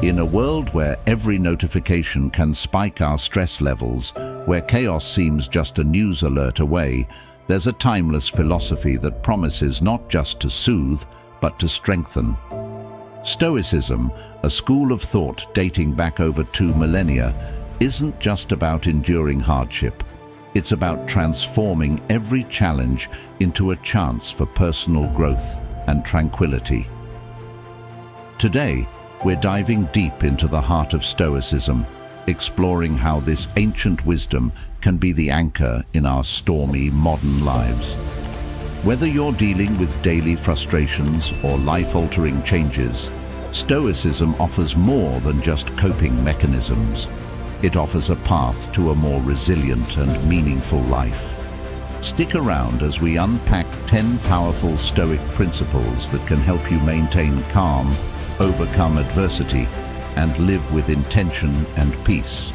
In a world where every notification can spike our stress levels, where chaos seems just a news alert away, there's a timeless philosophy that promises not just to soothe, but to strengthen. Stoicism, a school of thought dating back over 2 millennia, isn't just about enduring hardship. It's about transforming every challenge into a chance for personal growth and tranquility. Today, we're diving deep into the heart of Stoicism, exploring how this ancient wisdom can be the anchor in our stormy modern lives. Whether you're dealing with daily frustrations or life-altering changes, Stoicism offers more than just coping mechanisms. It offers a path to a more resilient and meaningful life. Stick around as we unpack 10 powerful Stoic principles that can help you maintain calm, overcome adversity, and live with intention and peace.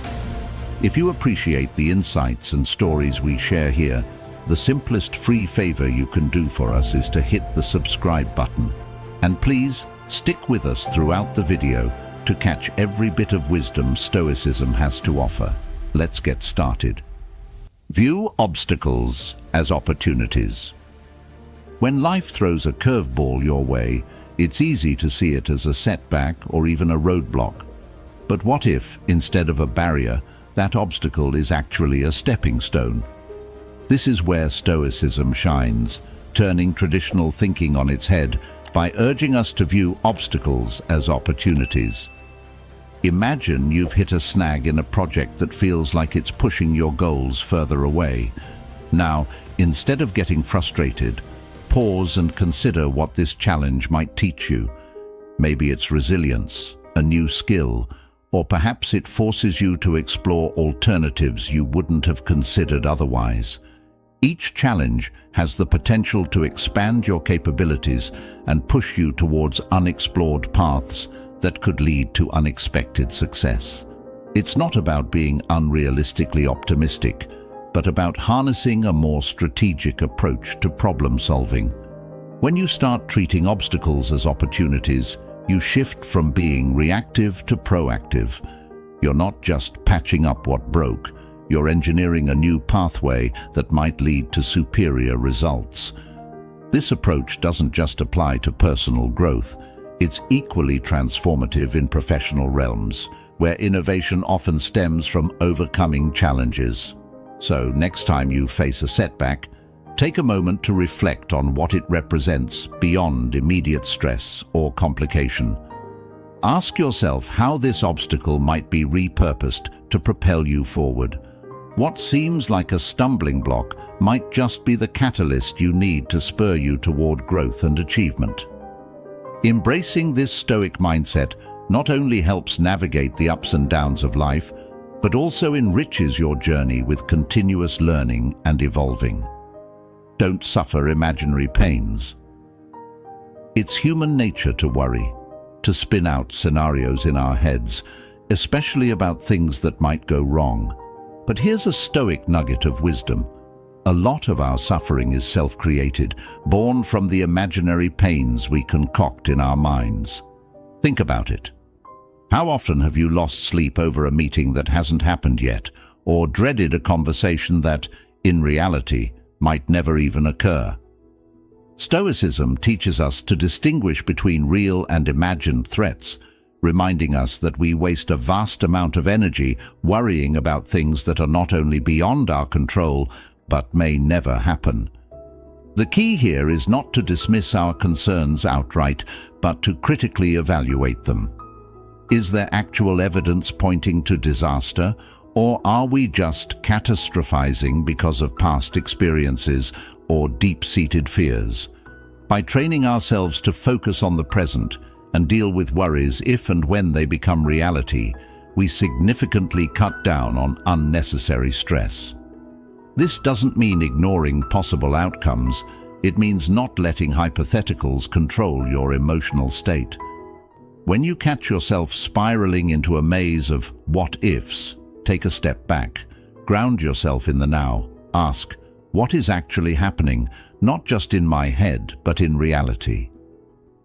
If you appreciate the insights and stories we share here, the simplest free favor you can do for us is to hit the subscribe button. And please, stick with us throughout the video to catch every bit of wisdom Stoicism has to offer. Let's get started. View obstacles as opportunities. When life throws a curveball your way, it's easy to see it as a setback or even a roadblock. But what if, instead of a barrier, that obstacle is actually a stepping stone? This is where Stoicism shines, turning traditional thinking on its head by urging us to view obstacles as opportunities. Imagine you've hit a snag in a project that feels like it's pushing your goals further away. Now, instead of getting frustrated, pause and consider what this challenge might teach you. Maybe it's resilience, a new skill, or perhaps it forces you to explore alternatives you wouldn't have considered otherwise. Each challenge has the potential to expand your capabilities and push you towards unexplored paths that could lead to unexpected success. It's not about being unrealistically optimistic, but about harnessing a more strategic approach to problem solving. When you start treating obstacles as opportunities, you shift from being reactive to proactive. You're not just patching up what broke, you're engineering a new pathway that might lead to superior results. This approach doesn't just apply to personal growth, it's equally transformative in professional realms, where innovation often stems from overcoming challenges. So, next time you face a setback, take a moment to reflect on what it represents beyond immediate stress or complication. Ask yourself how this obstacle might be repurposed to propel you forward. What seems like a stumbling block might just be the catalyst you need to spur you toward growth and achievement. Embracing this Stoic mindset not only helps navigate the ups and downs of life, but also enriches your journey with continuous learning and evolving. Don't suffer imaginary pains. It's human nature to worry, to spin out scenarios in our heads, especially about things that might go wrong. But here's a Stoic nugget of wisdom. A lot of our suffering is self-created, born from the imaginary pains we concoct in our minds. Think about it. How often have you lost sleep over a meeting that hasn't happened yet, or dreaded a conversation that, in reality, might never even occur? Stoicism teaches us to distinguish between real and imagined threats, reminding us that we waste a vast amount of energy worrying about things that are not only beyond our control, but may never happen. The key here is not to dismiss our concerns outright, but to critically evaluate them. Is there actual evidence pointing to disaster, or are we just catastrophizing because of past experiences or deep-seated fears? By training ourselves to focus on the present and deal with worries if and when they become reality, we significantly cut down on unnecessary stress. This doesn't mean ignoring possible outcomes. It means not letting hypotheticals control your emotional state. When you catch yourself spiraling into a maze of what-ifs, take a step back, ground yourself in the now, ask, what is actually happening, not just in my head, but in reality?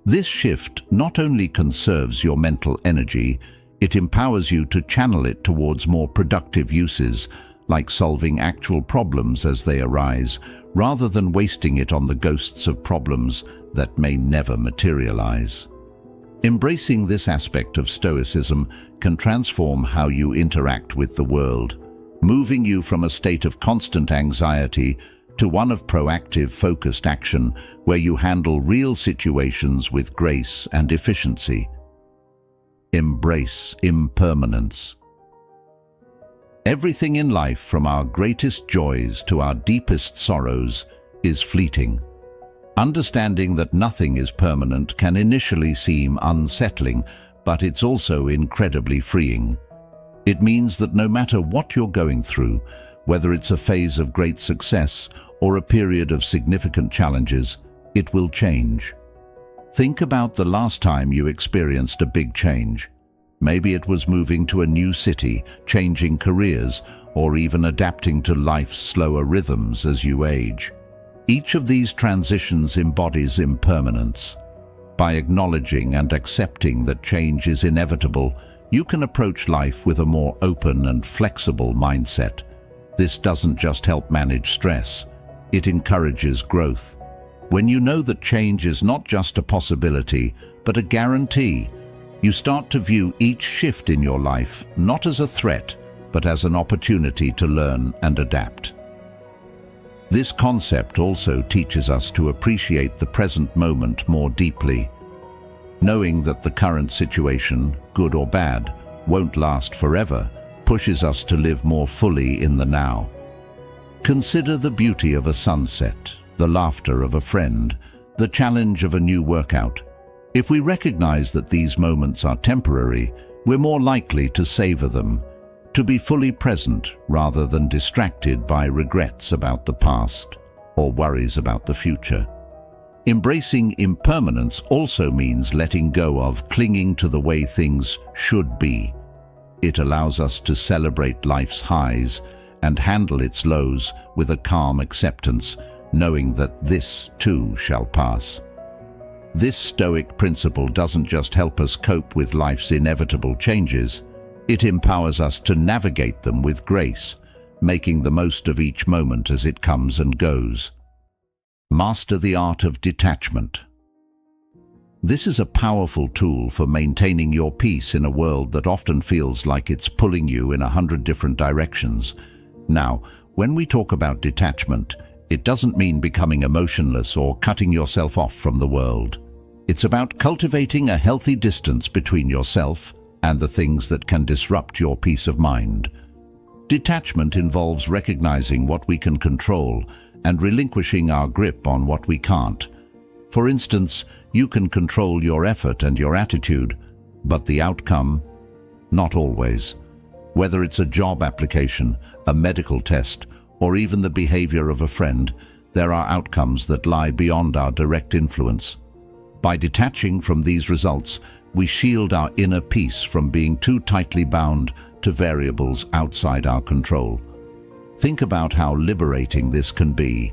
This shift not only conserves your mental energy, it empowers you to channel it towards more productive uses, like solving actual problems as they arise, rather than wasting it on the ghosts of problems that may never materialize. Embracing this aspect of Stoicism can transform how you interact with the world, moving you from a state of constant anxiety to one of proactive, focused action where you handle real situations with grace and efficiency. Embrace impermanence. Everything in life, from our greatest joys to our deepest sorrows, is fleeting. Understanding that nothing is permanent can initially seem unsettling, but it's also incredibly freeing. It means that no matter what you're going through, whether it's a phase of great success or a period of significant challenges, it will change. Think about the last time you experienced a big change. Maybe it was moving to a new city, changing careers, or even adapting to life's slower rhythms as you age. Each of these transitions embodies impermanence. By acknowledging and accepting that change is inevitable, you can approach life with a more open and flexible mindset. This doesn't just help manage stress, it encourages growth. When you know that change is not just a possibility, but a guarantee, you start to view each shift in your life not as a threat, but as an opportunity to learn and adapt. This concept also teaches us to appreciate the present moment more deeply. Knowing that the current situation, good or bad, won't last forever, pushes us to live more fully in the now. Consider the beauty of a sunset, the laughter of a friend, the challenge of a new workout. If we recognize that these moments are temporary, we're more likely to savor them, to be fully present rather than distracted by regrets about the past or worries about the future. Embracing impermanence also means letting go of clinging to the way things should be. It allows us to celebrate life's highs and handle its lows with a calm acceptance, knowing that this too shall pass. This Stoic principle doesn't just help us cope with life's inevitable changes, it empowers us to navigate them with grace, making the most of each moment as it comes and goes. Master the art of detachment. This is a powerful tool for maintaining your peace in a world that often feels like it's pulling you in 100 different directions. Now, when we talk about detachment, it doesn't mean becoming emotionless or cutting yourself off from the world. It's about cultivating a healthy distance between yourself and the things that can disrupt your peace of mind. Detachment involves recognizing what we can control and relinquishing our grip on what we can't. For instance, you can control your effort and your attitude, but the outcome, not always. Whether it's a job application, a medical test, or even the behavior of a friend, there are outcomes that lie beyond our direct influence. By detaching from these results, we shield our inner peace from being too tightly bound to variables outside our control. Think about how liberating this can be.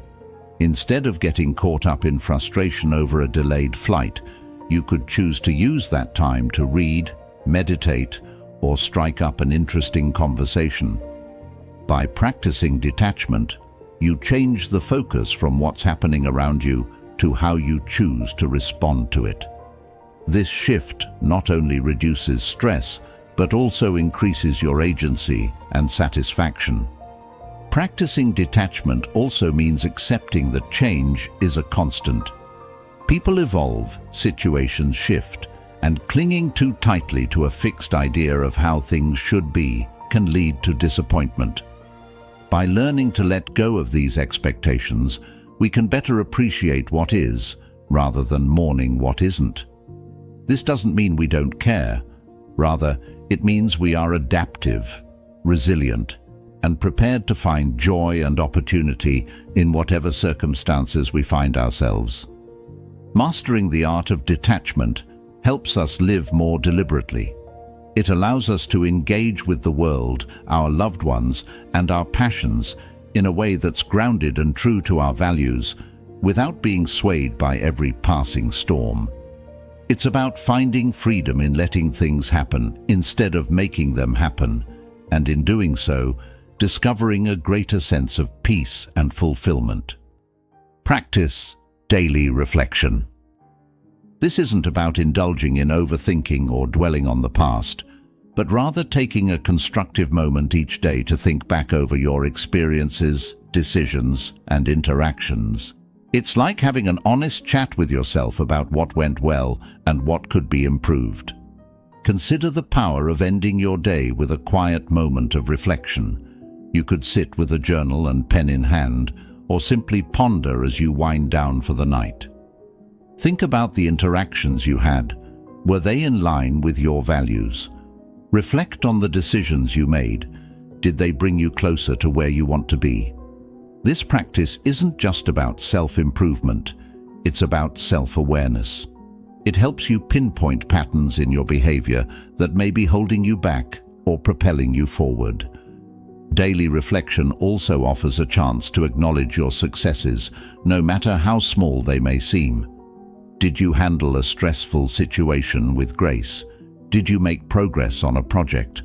Instead of getting caught up in frustration over a delayed flight, you could choose to use that time to read, meditate, or strike up an interesting conversation. By practicing detachment, you change the focus from what's happening around you to how you choose to respond to it. This shift not only reduces stress, but also increases your agency and satisfaction. Practicing detachment also means accepting that change is a constant. People evolve, situations shift, and clinging too tightly to a fixed idea of how things should be can lead to disappointment. By learning to let go of these expectations, we can better appreciate what is, rather than mourning what isn't. This doesn't mean we don't care. Rather, it means we are adaptive, resilient, and prepared to find joy and opportunity in whatever circumstances we find ourselves. Mastering the art of detachment helps us live more deliberately. It allows us to engage with the world, our loved ones, and our passions in a way that's grounded and true to our values, without being swayed by every passing storm. It's about finding freedom in letting things happen instead of making them happen, and in doing so, discovering a greater sense of peace and fulfillment. Practice daily reflection. This isn't about indulging in overthinking or dwelling on the past, but rather taking a constructive moment each day to think back over your experiences, decisions, and interactions. It's like having an honest chat with yourself about what went well and what could be improved. Consider the power of ending your day with a quiet moment of reflection. You could sit with a journal and pen in hand, or simply ponder as you wind down for the night. Think about the interactions you had. Were they in line with your values? Reflect on the decisions you made. Did they bring you closer to where you want to be? This practice isn't just about self-improvement, it's about self-awareness. It helps you pinpoint patterns in your behavior that may be holding you back or propelling you forward. Daily reflection also offers a chance to acknowledge your successes, no matter how small they may seem. Did you handle a stressful situation with grace? Did you make progress on a project?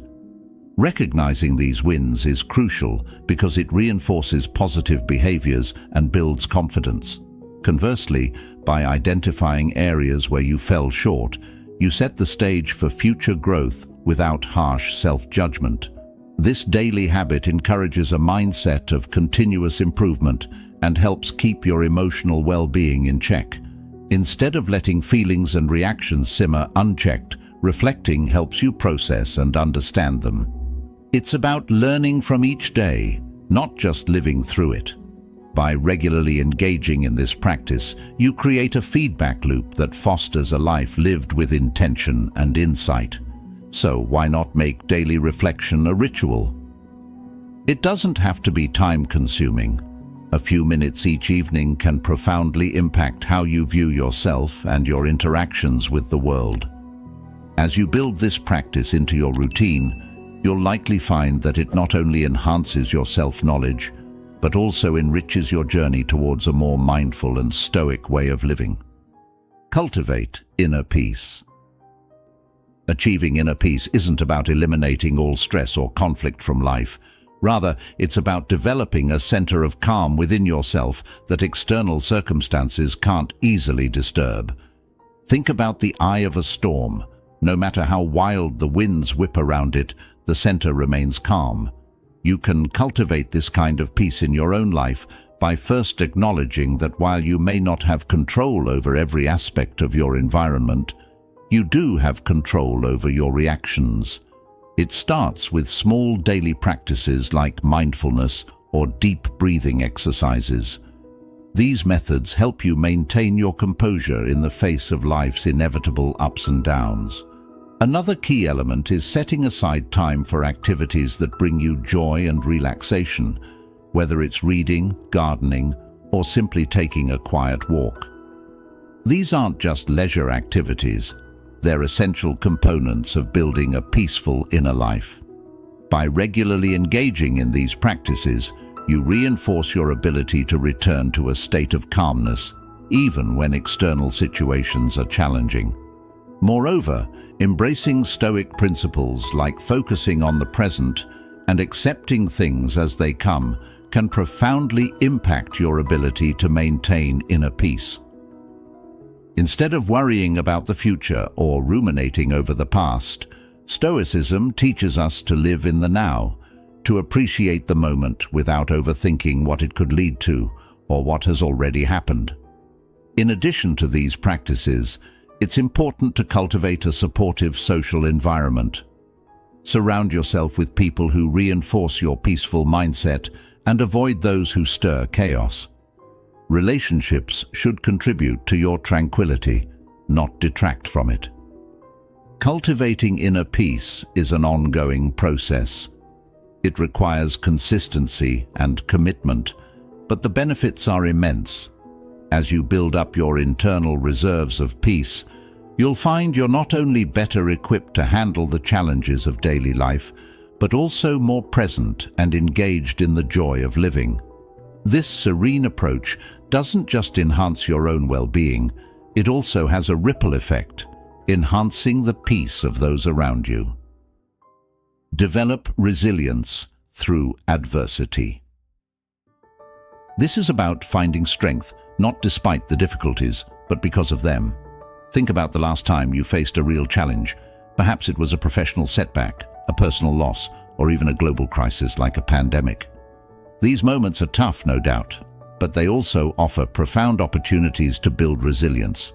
Recognizing these wins is crucial because it reinforces positive behaviors and builds confidence. Conversely, by identifying areas where you fell short, you set the stage for future growth without harsh self-judgment. This daily habit encourages a mindset of continuous improvement and helps keep your emotional well-being in check. Instead of letting feelings and reactions simmer unchecked, reflecting helps you process and understand them. It's about learning from each day, not just living through it. By regularly engaging in this practice, you create a feedback loop that fosters a life lived with intention and insight. So why not make daily reflection a ritual? It doesn't have to be time-consuming. A few minutes each evening can profoundly impact how you view yourself and your interactions with the world. As you build this practice into your routine, you'll likely find that it not only enhances your self-knowledge, but also enriches your journey towards a more mindful and stoic way of living. Cultivate inner peace. Achieving inner peace isn't about eliminating all stress or conflict from life. Rather, it's about developing a center of calm within yourself that external circumstances can't easily disturb. Think about the eye of a storm. No matter how wild the winds whip around it, the center remains calm. You can cultivate this kind of peace in your own life by first acknowledging that while you may not have control over every aspect of your environment, you do have control over your reactions. It starts with small daily practices like mindfulness or deep breathing exercises. These methods help you maintain your composure in the face of life's inevitable ups and downs. Another key element is setting aside time for activities that bring you joy and relaxation, whether it's reading, gardening, or simply taking a quiet walk. These aren't just leisure activities, they're essential components of building a peaceful inner life. By regularly engaging in these practices, you reinforce your ability to return to a state of calmness, even when external situations are challenging. Moreover, embracing Stoic principles like focusing on the present and accepting things as they come can profoundly impact your ability to maintain inner peace. Instead of worrying about the future or ruminating over the past, Stoicism teaches us to live in the now, to appreciate the moment without overthinking what it could lead to or what has already happened. In addition to these practices, it's important to cultivate a supportive social environment. Surround yourself with people who reinforce your peaceful mindset and avoid those who stir chaos. Relationships should contribute to your tranquility, not detract from it. Cultivating inner peace is an ongoing process. It requires consistency and commitment, but the benefits are immense. As you build up your internal reserves of peace, you'll find you're not only better equipped to handle the challenges of daily life, but also more present and engaged in the joy of living. This serene approach doesn't just enhance your own well-being, it also has a ripple effect. enhancing the peace of those around you. Develop resilience through adversity. This is about finding strength, not despite the difficulties, but because of them. Think about the last time you faced a real challenge. Perhaps it was a professional setback, a personal loss, or even a global crisis like a pandemic. These moments are tough, no doubt, but they also offer profound opportunities to build resilience.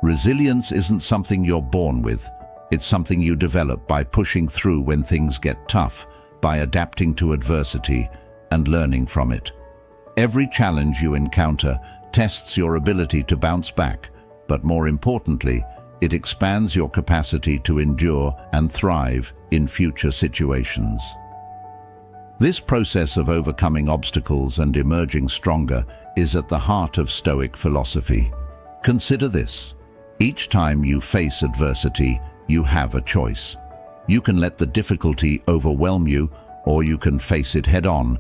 Resilience isn't something you're born with. It's something you develop by pushing through when things get tough, by adapting to adversity and learning from it. Every challenge you encounter tests your ability to bounce back, but more importantly, it expands your capacity to endure and thrive in future situations. This process of overcoming obstacles and emerging stronger is at the heart of Stoic philosophy. Consider this. Each time you face adversity, you have a choice. You can let the difficulty overwhelm you, or you can face it head-on,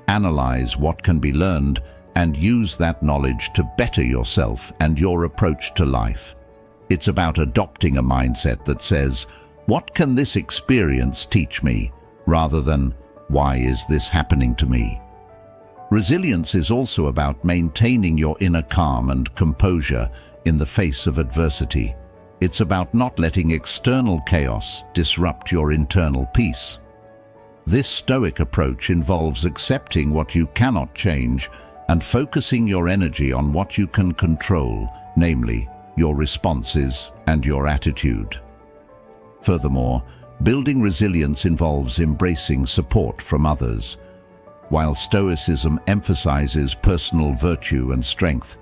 analyze what can be learned, and use that knowledge to better yourself and your approach to life. It's about adopting a mindset that says, "What can this experience teach me?" rather than, "Why is this happening to me?" Resilience is also about maintaining your inner calm and composure in the face of adversity. It's about not letting external chaos disrupt your internal peace. This Stoic approach involves accepting what you cannot change and focusing your energy on what you can control, namely, your responses and your attitude. Furthermore, building resilience involves embracing support from others. While Stoicism emphasizes personal virtue and strength,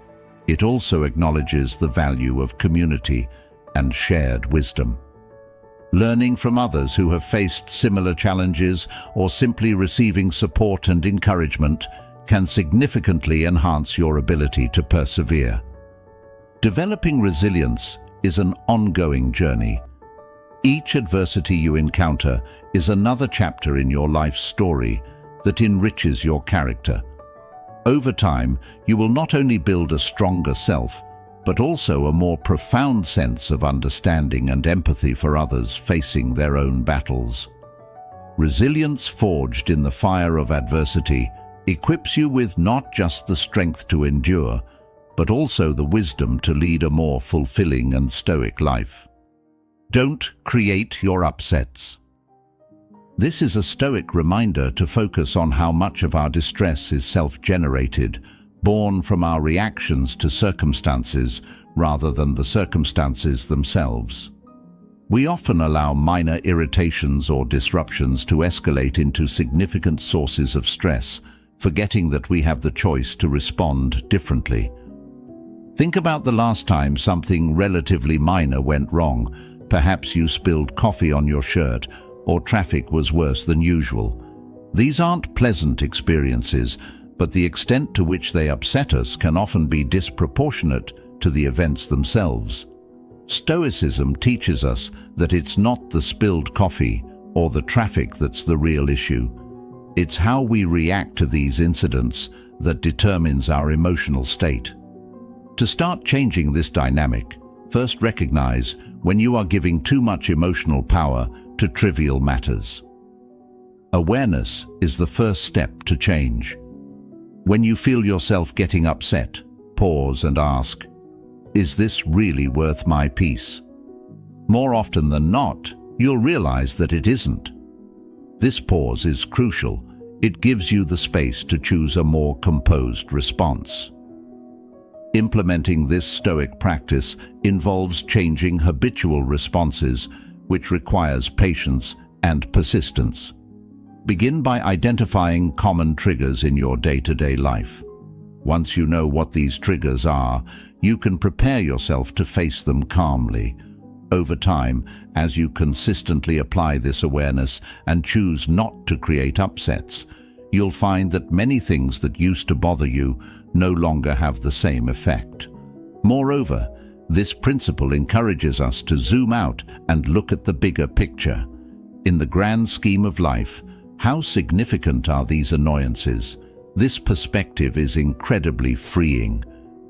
it also acknowledges the value of community and shared wisdom. Learning from others who have faced similar challenges or simply receiving support and encouragement can significantly enhance your ability to persevere. Developing resilience is an ongoing journey. Each adversity you encounter is another chapter in your life's story that enriches your character. Over time, you will not only build a stronger self, but also a more profound sense of understanding and empathy for others facing their own battles. Resilience forged in the fire of adversity equips you with not just the strength to endure, but also the wisdom to lead a more fulfilling and stoic life. Don't create your upsets. This is a Stoic reminder to focus on how much of our distress is self-generated, born from our reactions to circumstances rather than the circumstances themselves. We often allow minor irritations or disruptions to escalate into significant sources of stress, forgetting that we have the choice to respond differently. Think about the last time something relatively minor went wrong. Perhaps you spilled coffee on your shirt, or traffic was worse than usual. These aren't pleasant experiences, but the extent to which they upset us can often be disproportionate to the events themselves. Stoicism teaches us that it's not the spilled coffee or the traffic that's the real issue. It's how we react to these incidents that determines our emotional state. To start changing this dynamic, first recognize when you are giving too much emotional power to trivial matters. Awareness is the first step to change. When you feel yourself getting upset, pause and ask, "Is this really worth my peace?" More often than not, you'll realize that it isn't. This pause is crucial. It gives you the space to choose a more composed response. Implementing this Stoic practice involves changing habitual responses, which requires patience and persistence. Begin by identifying common triggers in your day-to-day life. Once you know what these triggers are, you can prepare yourself to face them calmly. Over time, as you consistently apply this awareness and choose not to create upsets, you'll find that many things that used to bother you no longer have the same effect. Moreover, this principle encourages us to zoom out and look at the bigger picture. In the grand scheme of life, how significant are these annoyances? This perspective is incredibly freeing.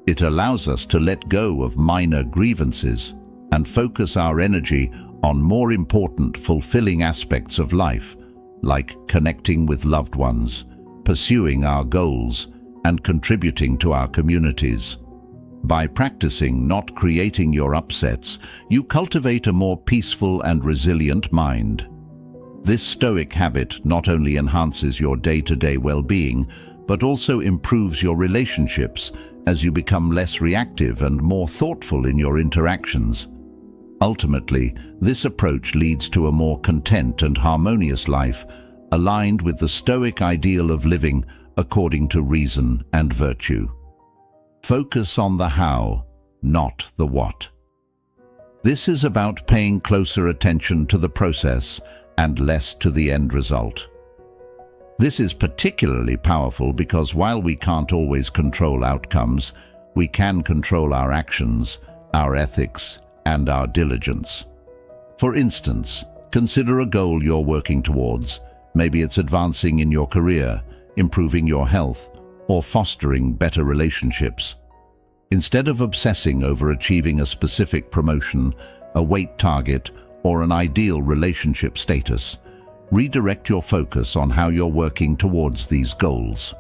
It allows us to let go of minor grievances and focus our energy on more important, fulfilling aspects of life, like connecting with loved ones, pursuing our goals, and contributing to our communities. By practicing not creating your upsets, you cultivate a more peaceful and resilient mind. This Stoic habit not only enhances your day-to-day well-being, but also improves your relationships as you become less reactive and more thoughtful in your interactions. Ultimately, this approach leads to a more content and harmonious life, aligned with the Stoic ideal of living according to reason and virtue. Focus on the how, not the what. This is about paying closer attention to the process and less to the end result. This is particularly powerful because while we can't always control outcomes, we can control our actions, our ethics, and our diligence. For instance, consider a goal you're working towards. Maybe it's advancing in your career, improving your health, or fostering better relationships. Instead of obsessing over achieving a specific promotion, a weight target, or an ideal relationship status, redirect your focus on how you're working towards these goals.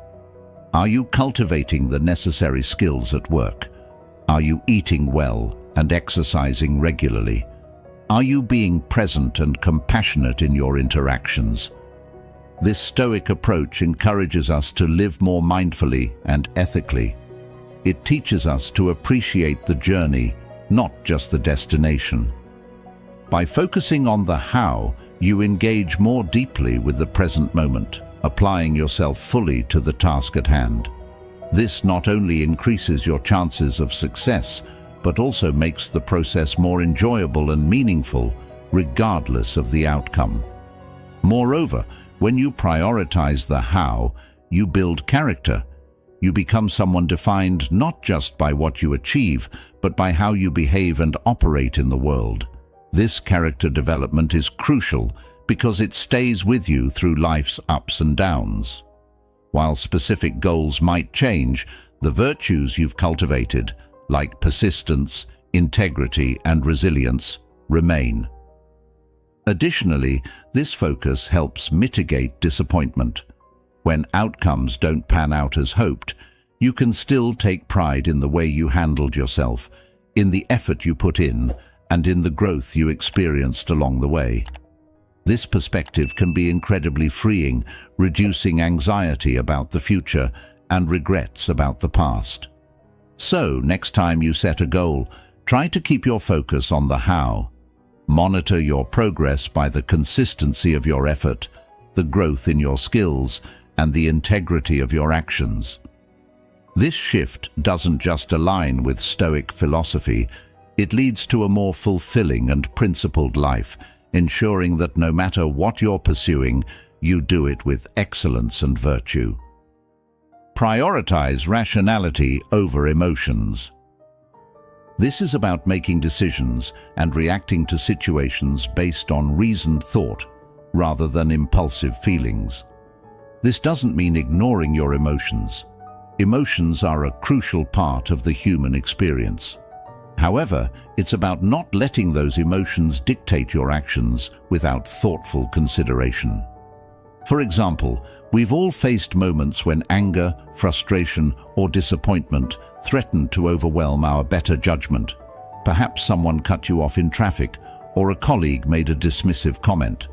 Are you cultivating the necessary skills at work? Are you eating well and exercising regularly? Are you being present and compassionate in your interactions? This Stoic approach encourages us to live more mindfully and ethically. It teaches us to appreciate the journey, not just the destination. By focusing on the how, you engage more deeply with the present moment, applying yourself fully to the task at hand. This not only increases your chances of success, but also makes the process more enjoyable and meaningful, regardless of the outcome. Moreover, when you prioritize the how, you build character. You become someone defined not just by what you achieve, but by how you behave and operate in the world. This character development is crucial because it stays with you through life's ups and downs. While specific goals might change, the virtues you've cultivated, like persistence, integrity, and resilience, remain. Additionally, this focus helps mitigate disappointment. When outcomes don't pan out as hoped, you can still take pride in the way you handled yourself, in the effort you put in, and in the growth you experienced along the way. This perspective can be incredibly freeing, reducing anxiety about the future and regrets about the past. So, next time you set a goal, try to keep your focus on the how. Monitor your progress by the consistency of your effort, the growth in your skills, and the integrity of your actions. This shift doesn't just align with Stoic philosophy, it leads to a more fulfilling and principled life, ensuring that no matter what you're pursuing, you do it with excellence and virtue. Prioritize rationality over emotions. This is about making decisions and reacting to situations based on reasoned thought, rather than impulsive feelings. This doesn't mean ignoring your emotions. Emotions are a crucial part of the human experience. However, it's about not letting those emotions dictate your actions without thoughtful consideration. For example, we've all faced moments when anger, frustration, or disappointment threatened to overwhelm our better judgment. Perhaps someone cut you off in traffic, or a colleague made a dismissive comment.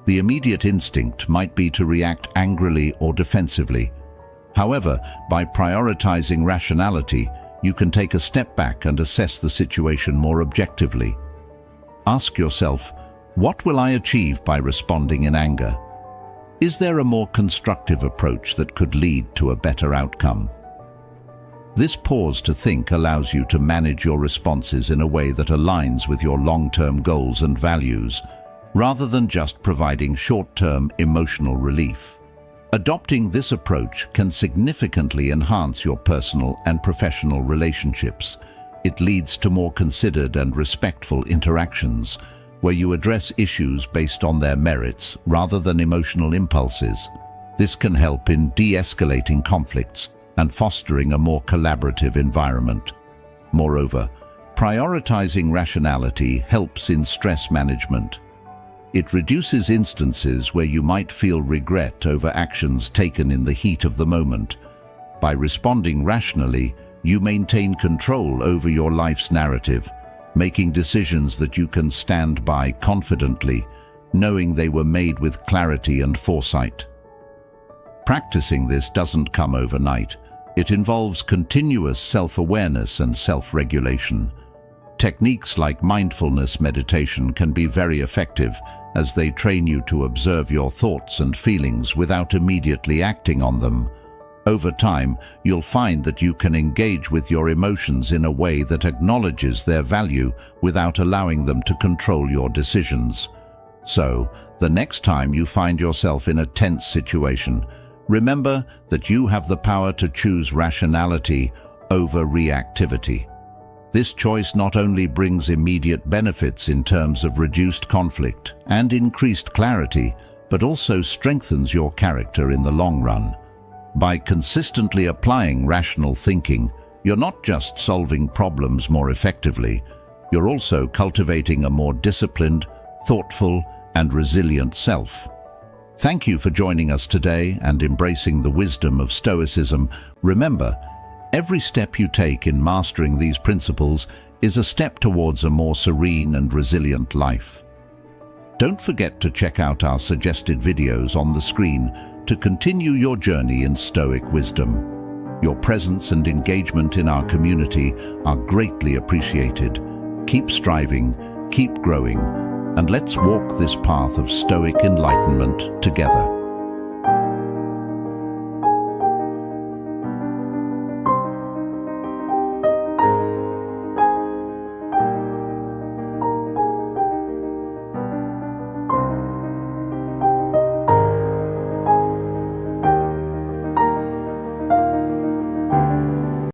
The immediate instinct might be to react angrily or defensively. However, by prioritizing rationality, you can take a step back and assess the situation more objectively. Ask yourself, what will I achieve by responding in anger? Is there a more constructive approach that could lead to a better outcome? This pause to think allows you to manage your responses in a way that aligns with your long-term goals and values, rather than just providing short-term emotional relief. Adopting this approach can significantly enhance your personal and professional relationships. It leads to more considered and respectful interactions, where you address issues based on their merits rather than emotional impulses. This can help in de-escalating conflicts and fostering a more collaborative environment. Moreover, Prioritizing rationality helps in stress management. It reduces instances where you might feel regret over actions taken in the heat of the moment. By responding rationally, you maintain control over your life's narrative, making decisions that you can stand by confidently, knowing they were made with clarity and foresight. Practicing this doesn't come overnight. It involves continuous self-awareness and self-regulation. Techniques like mindfulness meditation can be very effective as they train you to observe your thoughts and feelings without immediately acting on them. Over time, you'll find that you can engage with your emotions in a way that acknowledges their value without allowing them to control your decisions. So, the next time you find yourself in a tense situation, remember that you have the power to choose rationality over reactivity. This choice not only brings immediate benefits in terms of reduced conflict and increased clarity, but also strengthens your character in the long run. By consistently applying rational thinking, you're not just solving problems more effectively, you're also cultivating a more disciplined, thoughtful, and resilient self. Thank you for joining us today and embracing the wisdom of Stoicism. Remember, every step you take in mastering these principles is a step towards a more serene and resilient life. Don't forget to check out our suggested videos on the screen to continue your journey in Stoic wisdom. Your presence and engagement in our community are greatly appreciated. Keep striving, keep growing, and let's walk this path of Stoic enlightenment together.